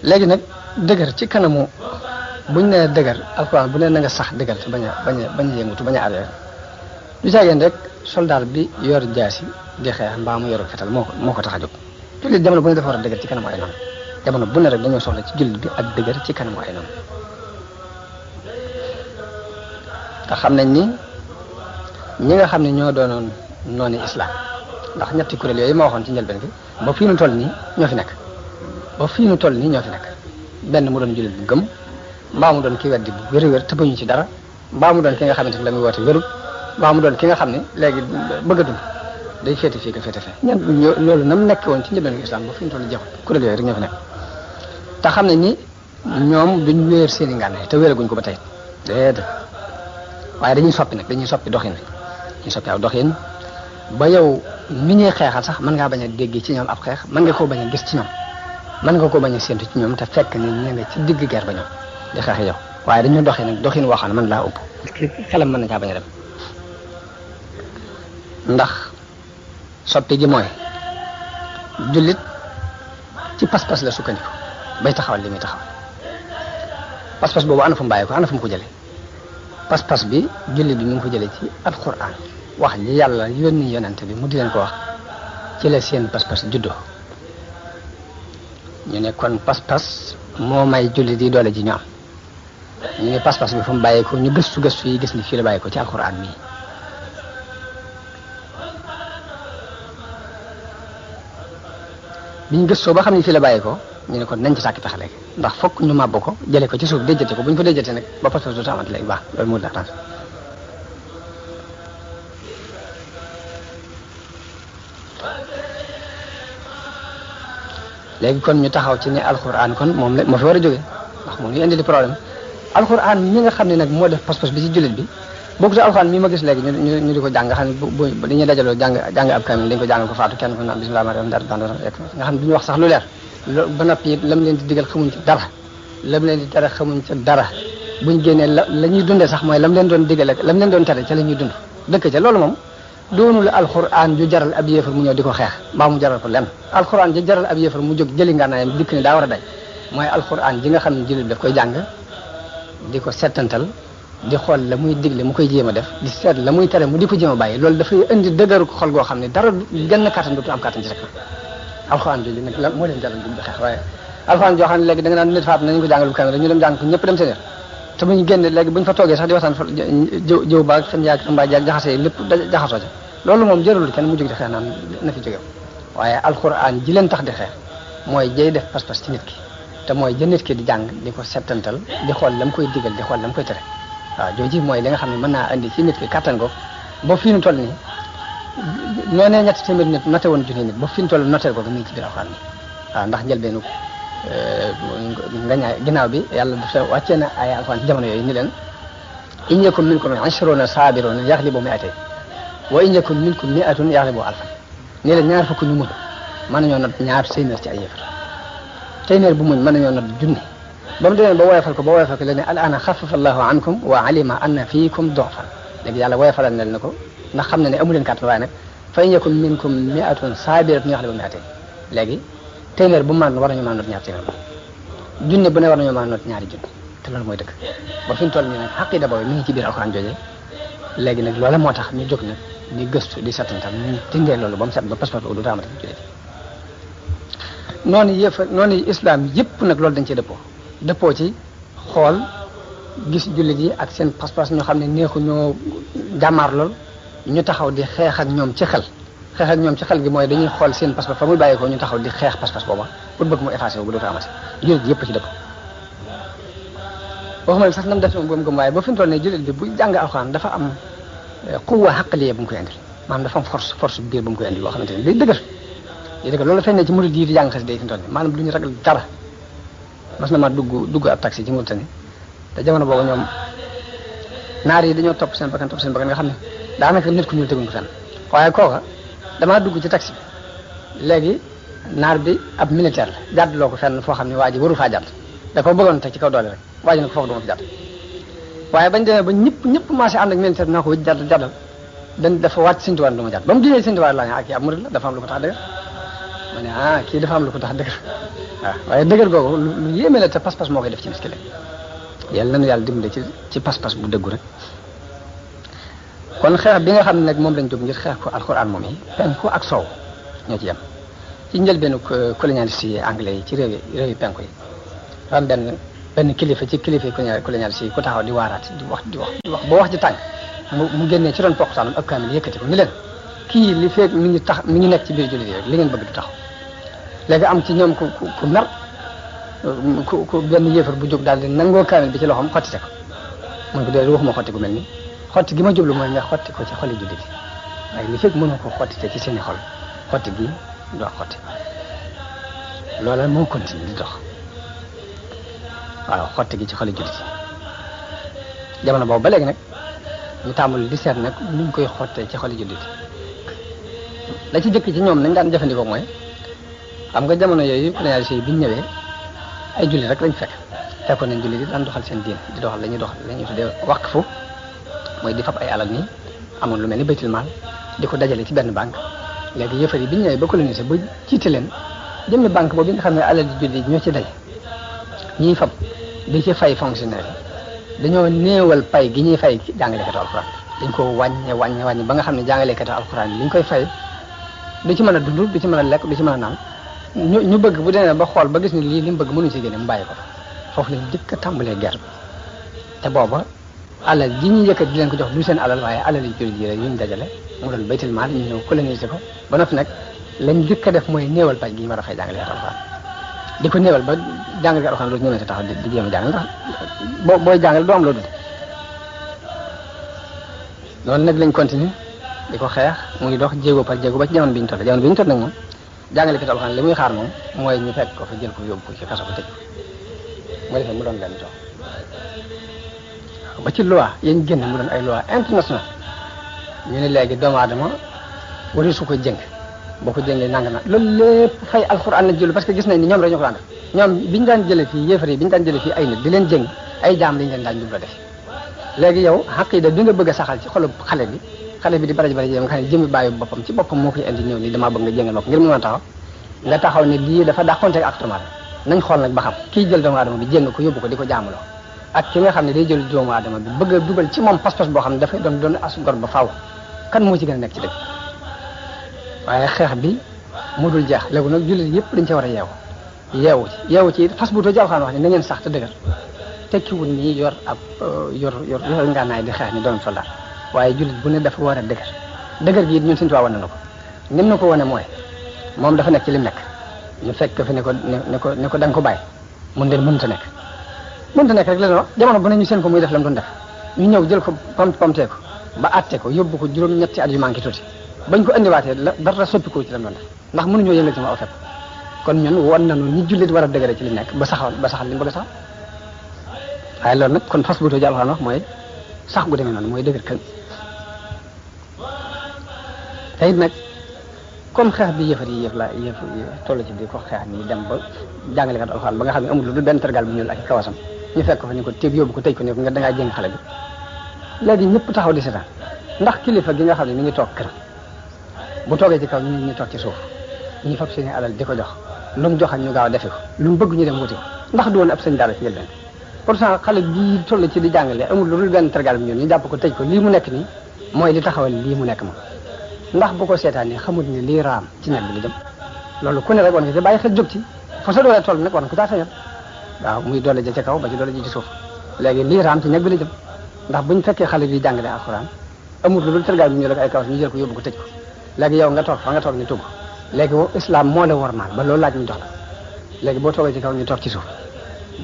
léegi nag dëgër ci kanamu buñ nee dëgër alxuraan bu nee na nga sax dëgër te bañ a yëngutu bañ a arrière du caageen rek soldat bi yor jaasi di xeex mbaa mu yor fetal moo ko tax a jóg jullit jamono bu ne dafa war a dëgër ci kanamu ay noonu jamono bu ne rek dañoo soxla ci jullit bi ak dëgër ci kanamu ay noonu te xam nañ ni ñi nga xam ne ñoo doonoon noonu islam ndax ñetti kuréel yooyu ma waxoon ci njëlbeen bi ba fii nu toll nii ñoo fi nekk benn mu doon jullit bu gëm mbaa mu doon ki weddi bu wér-wér te bañu ci dara mbaa mu doon ki nga xamante ni la muy woote wérul mbaa mu doon ki nga xam ne léegi bëgg a dund day féete fii ko féete fee loolu nam nekk woon ci njëlbeen bi islam ba fi ñu toll jeexul kuréel yooyu rek ñoo fi nekk te xam nañ ni ñoom duñ wéer seen i ngànnaay te wéeraguñ ko ba tey déedéet waaye dañuy soppi doxin ñu soppi aw doxin ba yow mi ñuy xeexal sax mën ngaa bañ a dégg ci ñoom ab xeex mën nga koo bañ a gis ci ñoom mën nga koo bañ a séentu ci ñoom te fekk ni ñu nga ci digg guerre ba ñoom di xeex yow waaye dañu doxee nag doxin woo xam ne mën laa ëpp xelam mën na caa bañ a dem ndax soppi gi mooy jullit ci pas-pas la sukkandiku bay taxawal li muy taxaw pas-pas boobu ana fu mu bàyyi ko ana fu mu ko jële pas-pas bi jullit bi mu ngi ko jële ci alquran wax ji yàlla yónni yonante bi mu di leen ko wax ci la seen pas-pas juddoo ñu ne kon pas-pas moo may jullit yi doole ji ñu am ñu ne pas-pas bi fu mu bàyyi ko ñu gëstu yi gis ni fii la bàyyi ko ci alquran mii biñ gëstoo ba xam ne fii la bàyyi ko ñu ne kon nañ ci sàkki pexe léegi ndax fokk ñu màbb ko jële ko ci suuf déjjate ko bu ñu ko déjjate nag ba pas-pas du amante léegi baax loolu moo tax léegi kon ñu taxaw ci ne alxuraan kon moom la moo fi war a jógee ndax moom ñu indi li problème alxuraan mi nga xam ne nag moo def pas-pas bi ci jullit bi bokku te alxuraan mi ma gis léegi ñu di ko jàng nga xam ne bu dañuy dajaloo jàng ab kamil dañ ko jàngal ko faatu kenn ko naan bismillah rahmaan nga xam ne duñu wax sax lu leer ba noppi it lam leen di digal xamuñ ci dara lam leen di tere xamuñ ci dara buñ génnee la ñuy dundee sax mooy lam leen doon digal ak lam leen doon tere ca la ñuy dund dëkk ca loolu moom doonul alxuraan ju jaral ab yéefar mu ñëw di ko xeex mbaa mu jaral ko lenn alxuraan ji jaral ab yéefar mu jóg jëli ngànnaayam dikk ne daa war a day mooy alxuraan ji nga xam ne jullit daf koy jàng di ko settantal di xool la muy digle mu koy jéem a def di seet la muy tere mu di ko jéem a bàyyi loolu dafay indi dëgëru xol goo xam ne dara genn kàttan dootu am kàttan ci rek alxuraan jooju nag la moo leen jaral di xeex waaye alxuraan joo xam ne léegi da nga naan nit faat nañu ko jàngal bu kamil rek ñu dem jàng ko ñëpp dem seen te bu ñu génne léegi bu ñu fa toogee sax di waxtaan jëw baag fen yaag mbaa jaag jaxasee lépp jaxasoo ca loolu moom jëralul kenn mu jóg di xeex naan na fi jóge waaye alxuraan ji leen tax di xeex mooy jay def pas-pas ci nit ki te mooy ja nit ki di jàng di ko settantal di xool la mu koy digal di xool la mu koy tere waaw jooju mooy li nga xam ne mën naa indi ci nit ki kattan ko ba fii nu toll nii noonee ñetti téeméeri nit noté woon junni nit ba fii nu toll noté ko mu ngi ci biir alxuraan bi waaw ndax njëlbeenu nga ñaay ginnaaw bi yàlla dafa wàccee na ay alxuraan ci jamono yooyu ni leen in yakum minkum 20 saabiruna yaghlibu mi'atayn wa in yakum minkum 100 yaghlibu alfan nii la ñaar fukk ñu muñ mën nañoo not ñaar téeméer ci ay yëfar téeméer bu muñ mën nañoo not junni ba mu demee ba woyofal ko la ne al-aana xaffafa allahu ankum wa alima anna fiikum du'fan léegi yàlla woyofalal na ko ndax xam na ne amu leen kàttan waaye nag fa in yakum minkum 100 saabiratun yaghlibu mi'atayn léegi téeméer bu man war nañu mën a not ñaar téeméer junni bu ne war nañoo mën a not ñaari junni te loolu mooy dëgg ba fi mu toll nii nag xaqida boobu mi ngi ci biir alxuraan jooje léegi nag loola moo tax ñu jóg nag di gëstu di settantal ñu dindee loolu ba mu set ba pas-pas du taamati jullit noonu islam yëpp nag loolu dañ cee dëppoo ci xool gis jullit yi ak seen pas-pas ñoo xam ne neexu ñoo jàmmaar lool ñu taxaw di xeex ak ñoom ci xel xeex ak ñoom ci xel gi mooy dañuy xool seen pas-pas fa muy bàyyi ko ñu taxaw di xeex pas-pas booba pour bëgg mu effacé wu bu dootu amati jullit yëpp ci dëpp waxuma ne sax nam def moom gëm waaye ba fi mu toll nii jullit bi bu jàng alxuraan dafa am quwwa aqliya bu mu koy indil maanaam dafa am force biir bu mu koy indil boo xamante ni day dëgër loolu feeñ ne ci murid yi di jàng xas day fi mu toll nii maanaam du ñu ragal dara mas na ma dugg ab taxi ci Mauritanie te jamono boobu ñoom naar yi dañoo topp seen bakkan nga xam ne daanaka nit ku ñuul teguñ ko fenn waaye kooka damaa dugg ci taxi bi léegi naar bi ab militaire la jàddloo ko fenn foo xam ne waa ji waru faa jàdd da ko bëggoon teg ci kaw doole rek waa ji ne ko foofu duma fi jàdd waaye bañ demee ba ñëpp marché ànd ak militaire bi naa ko wëj jàddal dafa wàcc Sëñ Tuubaa duma jàdd ba mu jëlee Sëñ Tuubaa laa ne kii ab murid la dafa am lu ko tax dëgër ma ne kii dafa am lu ko tax dëgër waaw waaye dëgër googu lu yéeme la te pas-pas moo koy def ci miskile yàlla nañu yàlla dimbale ci pas-pas bu dëggu rek kon xeex bi nga xam ne nag moom lañ jóg ngir xeex ko alxuraan moom yi penku ak soow ñoo ci yem ci njëlbeenu colonialiste yi anglais yi ci réewi penku yi am benn kilifa ci kilifa colonialiste yi ku taxaw di waaraat di wax boo wax ci tànk mu génnee ci doon poqtaanam ak kaamil yëkkati ko ni leen kii li feeg mi ngi nekk ci biir jullit yi rek li ngeen bëgg du taxaw léegi am ci ñoom ku mer ku benn yéefar bu jóg daal di nangoo kaamil bi ci loxoom xottite ko mun ko dee waxuma xotti gu mel ni xotti gi ma jublu mooy nga xotti ko ci xoli jullit yi waaye li fekk mënoo ko xottite ci seeni xol xotti gi doo xotti loola moo continue di dox waaw xotti gi ci xoli jullit yi jamono boobu ba léegi nag ñu tàmbali di seet nag nuñ koy xottee ci xoli jullit yi la ci jëkk ci ñoom nañ daan jëfandikoo mooy xam nga jamono yooyu colonialiste yi bi ñu ñëwee ay jullit rek lañ fekkoon nañ jullit yi daan doxal seen diin di doxal la ñuy tuddee waqfu mooy di fab ay alal nii amoon lu mel ni baytul maal di ko dajale ci benn banque léegi yëfar yi bi ñu ñëwee ba colonisé ba jiite leen jëmmi banque boobu nga xam ne alal di jullit ñoo ci daje ñiy fab di ci fay fonctionnaire yi dañoo néewal pay gi ñuy fay jàngalekatu alxuraan dañ ko wàññi ba nga xam ne jàngalekatu alxuraan li ñu koy fay du ci mën a dund du ci mën a lekk du ci mën a naan ñu bëgg bu demee ba xool ba gis ni lii li mu bëgg mënuñu si génne mu bàyyi ko foofu lañ jëkk a tàmbalee guerre bi te booba alal ji ñu yëkkat di leen ko jox du seen alal waaye alal yi jullit yi rek yu ñu dajale mu doon baytul maal ñu ñëw coloniser ko ba noppi nag lañ jëkk a def mooy néewal pay gi ñu war a fay jàngalekatu alxuraan di ko néewal ba jàngalekatu alxuraan loolu ñëwee taxaw di jéem a jàngal ndax booy jàngal doo am loo dund loolu nag lañ continue di ko xeex muy dox jéego par jéego ba ci jamono bi ñu toll nag moom jàngalekatu alxuraan li muy xaar moom mooy ñu fekk ko fa jël ko yóbbu ko ci kaso ko tëj ko mu defee mu doon leen toog ba ci loi yañ génn mu doon ay loi international ñu ne léegi doomu aadama wari su ko jëng boo ko jëngee nanga na loolu lépp fay alxuraan la jël parce que gis nañ ni ñoom rek ñoo ko daan def ñoom biñu daan jële fii yéefar yi biñu daan jële fii ay nit di leen jëng ay jaam lañ leen daan jubla def léegi yow xaqida bi nga bëgg a saxal ci xolub xale bi di baraj nga xam ne jëmmi bàyyi boppam ci boppam moo koy indi ñëw ni damaa bëgg nga jëngal ma ko ngir mu mën a taxaw nga taxaw ne lii dafa dàqonte ak tumaat nañ xool nag ba xam kii jël doomu aadama bi jéng ko yóbbu ko di ko jaamuloo ak ki nga xam ne day jël doomu aadama bi bëgg a dugal ci moom pas-pas boo xam ne dafay doon as gor ba faaw kan moo ci gën a nekk ci dëgg waaye xeex bi mu dul jeex léegi nag jullit yëpp dañ ci war a yeewu ci fas bu too ci alxuraan wax ne na ngeen sax te dëgër tekkiwul nii yor ngànnaay di xeex ni doon soldat waaye jullit bu ne dafa war a dëgër gi it ñun suñu tubaab wane na ko nim na ko wane mooy moom dafa nekk ci lim nekk ñu fekk fi ne ko da nga ko bàyyi mun leen mënut a nekk rek la doon jamono bu ne ñu seen ko muy def la mu doon def ñu ñëw jël ko pamtee ko ba atte ko yóbbu ko juróom-ñetti at yu manqué tuuti bañ ko indiwaatee dara soppi ko ci la mu doon def ndax mënuñoo yëngal ci ma aw fepp kon ñun wan nañu ñi jullit war a dëgëre ci li nekk ba saxal li mu bëgg a saxal waaye loolu nag kon fas bu too ji alxuraan wax mooy sax gu demee noonu mooy dëgër kën te it nag comme xeex bi yëf toll ci di ko xeex nii dem ba jàngalekat alxuraan ba nga xam ne amul lu dul benn tergal bu ñuul ak kawasam ñu fekk fa ñu ko téeg yóbbu ko tëj ko ne ko nga dangaa jéng xale bi léegi ñëpp taxaw di seetaan ndax kilifa gi nga xam ne mi ngi toog kër bu toogee ci kaw ñu toog ci suuf ñu fab seeni alal di ko jox lu mu joxañ ñu gaaw a defe ko lu mu bëgg ñu dem wuti ko ndax du woon ab sëñ daara ci yël benn pourtant xale bii toll ci di jàngale amul lu dul benn tergal bu ñuul ñu jàpp ko tëj ko lii mu nekk nii mooy li taxawal lii mu nekk moom ndax bu ko seetaanee xamul ni lii raam ci ñag bi la jëm loolu ku ne rek war nga ci bàyyi xel jóg ci fa sa doole toll nag war nga ko caa feeñal waaw muy doole ja ca kaw ba ci doole ji ci suuf léegi lii raam ci ñag bi la jëm ndax buñ fekkee xale bi jàngale alxuraan amul lu dul tergaal bi ñu rek ay kaw ñu jël ko yóbbu ko tëj ko léegi yow nga toog fa nga toog ni tugg léegi islam moo la wormaal ba loolu laaj ñu jox la léegi boo toogee ci kaw ñu toog ci suuf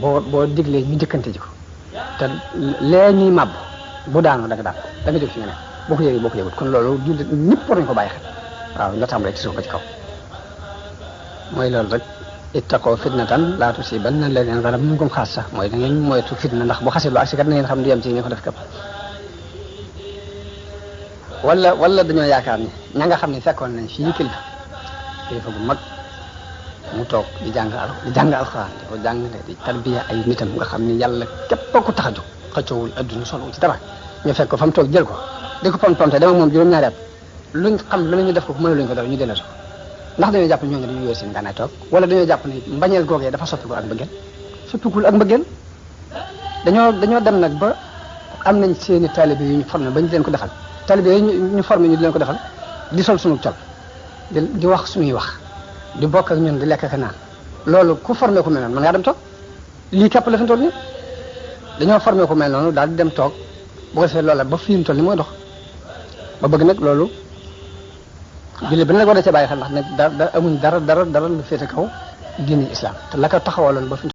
boo diglee ñu jëkkante ji ko te lee ñuy màbb bu daanoo da nga jóg fi nga ne boo ko yëgut kon loolu jullit ñëpp war nañu ko bàyyi xel waaw nga tàmbalee ci suuf ba ci kaw mooy loolu rek ittaqoo fitnatan laa tusiibanna allaziina zalamu minkum xaassa mooy da ngeen moytu fitna ndax bu xasee lu agsi kat na ngeen xam du yem ci ñi ko def képp wala dañoo yaakaar ni ña nga xam ne fekkoon nañ fii kilifa bu mag mu toog di jàng alxuraan di ko jàngale di tarbiya ay nitam nga xam ni yàlla képp ko tax a jóg xëccoowul adduna solo ci dara ñu fekk ko fa mu toog jël ko di ko pamte dama moom juróom-ñaari at luñ xam lu ñu def ko mënu luñ ko dara ñu delloo ndax dañoo jàpp ñooñu dañoo yor seen gànnaay toog wala dañoo jàpp ne mbañeel googee dafa soppiku ak mbëggeel soppikul ak mbëggeel dañoo dem nag ba am nañ seeni taalibe yu ñu formé ba ñu leen ko defal taalibe yi ñu formé ñu di leen ko defal di sol suñu col di wax suñuy wax di bokk ak ñun di lekk ak naan loolu ku formé ku mel noonu mën ngaa dem toog lii képp la fi toll nii dañoo formé ku mel noonu daal di dem toog bu ko defee loola ba fii mu toll nii mooy dox ba bëgg nag loolu jullit bi nag war a ca bàyyi xel ndax nag da amuñ dara lu féete kaw diine islam te la ko taxawaloon ba fi